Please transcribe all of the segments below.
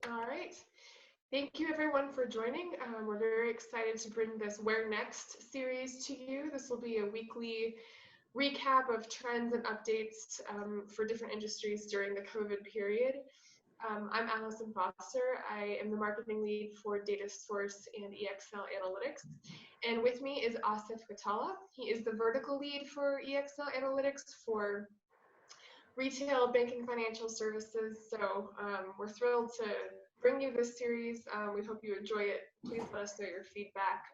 All right. Thank you everyone for joining. We're very excited to bring this Where Next series to you. This will be a weekly recap of trends and updates for different industries during the COVID period. I'm Allison Foster. I am the marketing lead for Datasource and EXL Analytics. And with me is Asif Katala. He is the vertical lead for EXL Analytics for retail banking financial services. So we're thrilled to bring you this series. We hope you enjoy it. Please let us know your feedback.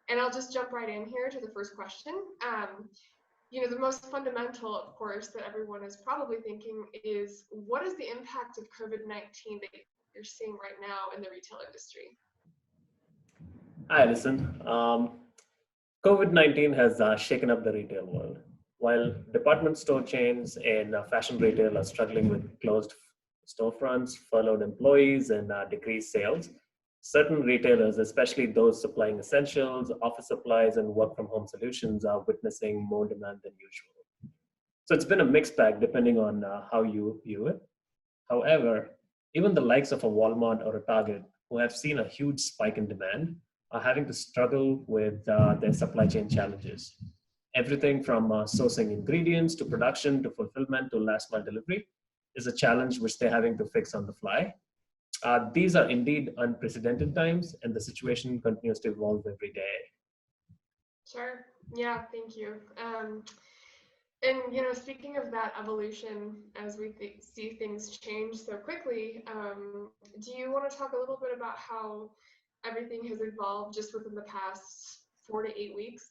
And I'll just jump right in here to the first question. The most fundamental, of course, that everyone is probably thinking is, what is the impact of COVID-19 that you're seeing right now in the retail industry? Hi, Alison. COVID-19 has shaken up the retail world. While department store chains and fashion retail are struggling with closed storefronts, furloughed employees, and decreased sales, certain retailers, especially those supplying essentials, office supplies, and work from home solutions, are witnessing more demand than usual. So it's been a mixed bag depending on how you view it. However, even the likes of a Walmart or a Target, who have seen a huge spike in demand, are having to struggle with their supply chain challenges. Everything from sourcing ingredients to production to fulfillment to last mile delivery is a challenge which they're having to fix on the fly. These are indeed unprecedented times, and the situation continues to evolve every day. Sure. Yeah, thank you. And speaking of that evolution, as we see things change so quickly, do you want to talk a little bit about how everything has evolved just within the past 4 to 8 weeks?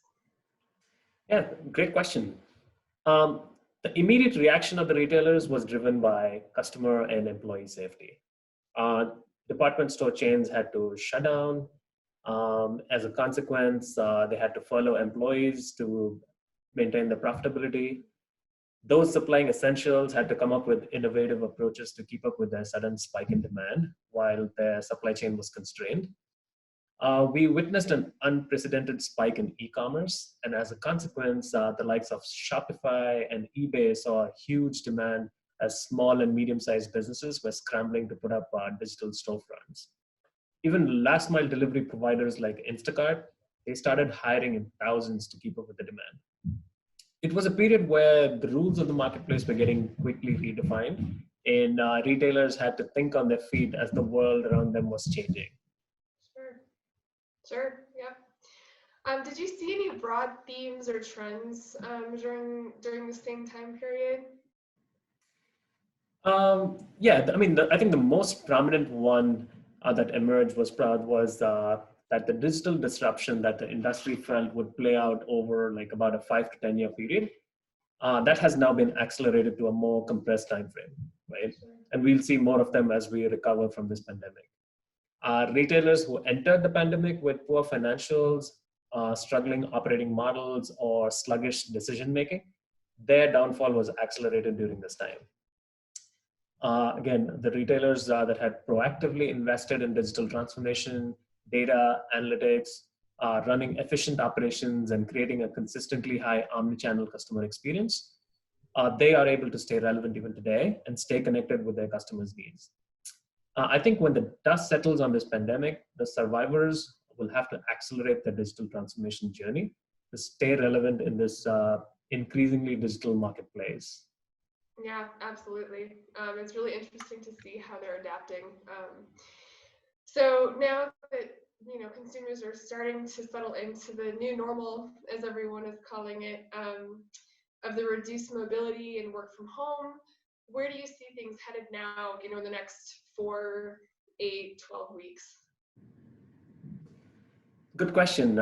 Yeah, great question. The immediate reaction of the retailers was driven by customer and employee safety. Uh, Department store chains had to shut down. As a consequence, they had to furlough employees to maintain the profitability. Those supplying essentials had to come up with innovative approaches to keep up with their sudden spike in demand while their supply chain was constrained. We witnessed an unprecedented spike in e-commerce, and as a consequence, the likes of Shopify and eBay saw huge demand as small and medium-sized businesses were scrambling to put up digital storefronts. Even last-mile delivery providers like Instacart, they started hiring in thousands to keep up with the demand. It was a period where the rules of the marketplace were getting quickly redefined, and retailers had to think on their feet as the world around them was changing. Sure. Sure. Yeah. Did you see any broad themes or trends during the same time period? Yeah, I mean, I think the most prominent one that emerged was that the digital disruption that the industry felt would play out over like about a 5 to 10 year period, that has now been accelerated to a more compressed time frame, right? Sure. And we'll see more of them as we recover from this pandemic. Retailers who entered the pandemic with poor financials, struggling operating models, or sluggish decision making, their downfall was accelerated during this time. Again, the retailers that had proactively invested in digital transformation, data analytics, running efficient operations, and creating a consistently high omnichannel customer experience, they are able to stay relevant even today and stay connected with their customers' needs. I think when the dust settles on this pandemic, the survivors will have to accelerate their digital transformation journey to stay relevant in this increasingly digital marketplace. Yeah, absolutely. It's really interesting to see how they're adapting. So now that consumers are starting to settle into the new normal, as everyone is calling it, of the reduced mobility and work from home, where do you see things headed now? In the next 4, 8, 12 weeks? Good question.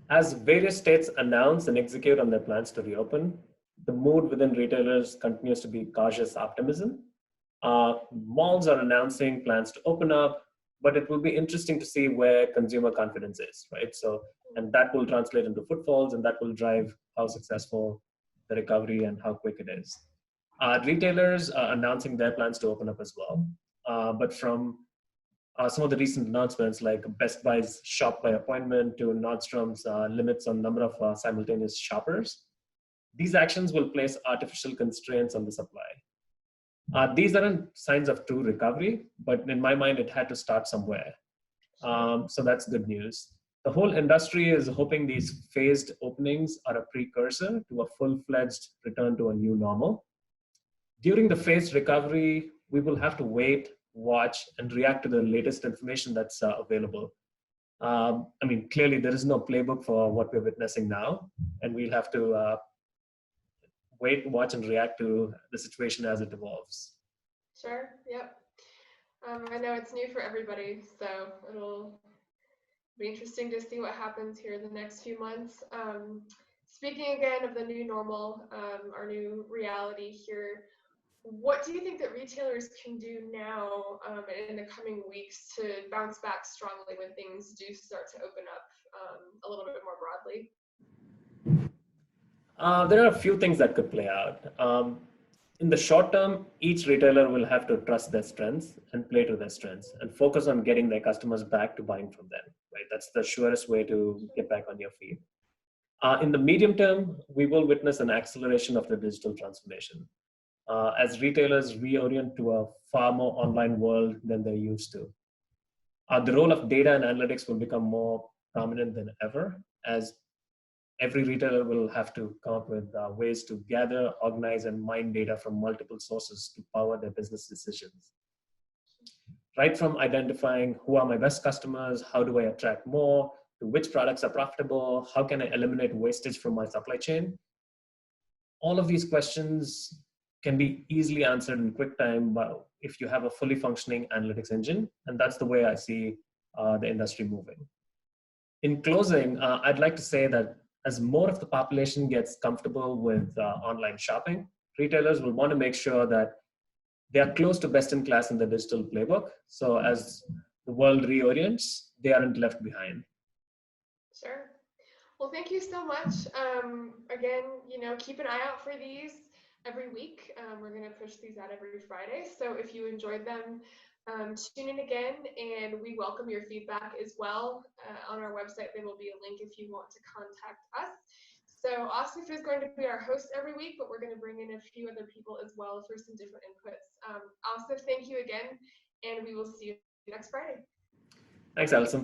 As various states announce and execute on their plans to reopen, the mood within retailers continues to be cautious optimism. Malls are announcing plans to open up, but it will be interesting to see where consumer confidence is, right? So, and that will translate into footfalls, and that will drive how successful the recovery and how quick it is. Retailers are announcing their plans to open up as well, but from some of the recent announcements, like Best Buy's shop by appointment to Nordstrom's limits on number of simultaneous shoppers, these actions will place artificial constraints on the supply. These aren't signs of true recovery, but in my mind, it had to start somewhere. So that's good news. The whole industry is hoping these phased openings are a precursor to a full-fledged return to a new normal. During the phased recovery, we will have to wait, watch, and react to the latest information that's available. I mean, clearly there is no playbook for what we're witnessing now, and we'll have to wait, watch, and react to the situation as it evolves. Sure. Yep. I know it's new for everybody, so it'll be interesting to see what happens here in the next few months. Speaking again of the new normal, our new reality here, what do you think that retailers can do now in the coming weeks to bounce back strongly when things do start to open up a little bit more broadly? There are a few things that could play out. In the short term, each retailer will have to trust their strengths and play to their strengths and focus on getting their customers back to buying from them. Right, that's the surest way to get back on your feet. In the medium term, we will witness an acceleration of the digital transformation as retailers reorient to a far more online world than they used to. The role of data and analytics will become more prominent than ever as every retailer will have to come up with ways to gather, organize, and mine data from multiple sources to power their business decisions. Right from identifying who are my best customers, how do I attract more, to which products are profitable, how can I eliminate wastage from my supply chain? All of these questions can be easily answered in quick time if you have a fully functioning analytics engine, and that's the way I see the industry moving. In closing, I'd like to say that as more of the population gets comfortable with online shopping, retailers will want to make sure that they are close to best in class in the digital playbook. So as the world reorients, they aren't left behind. Sure. Well, thank you so much. Again, keep an eye out for these every week. We're going to push these out every Friday. So if you enjoyed them, tune in again, and we welcome your feedback as well. On our website, there will be a link if you want to contact us. So Asif is going to be our host every week, but we're going to bring in a few other people as well for some different inputs. Asif, thank you again, and we will see you next Friday. Thanks, Alison.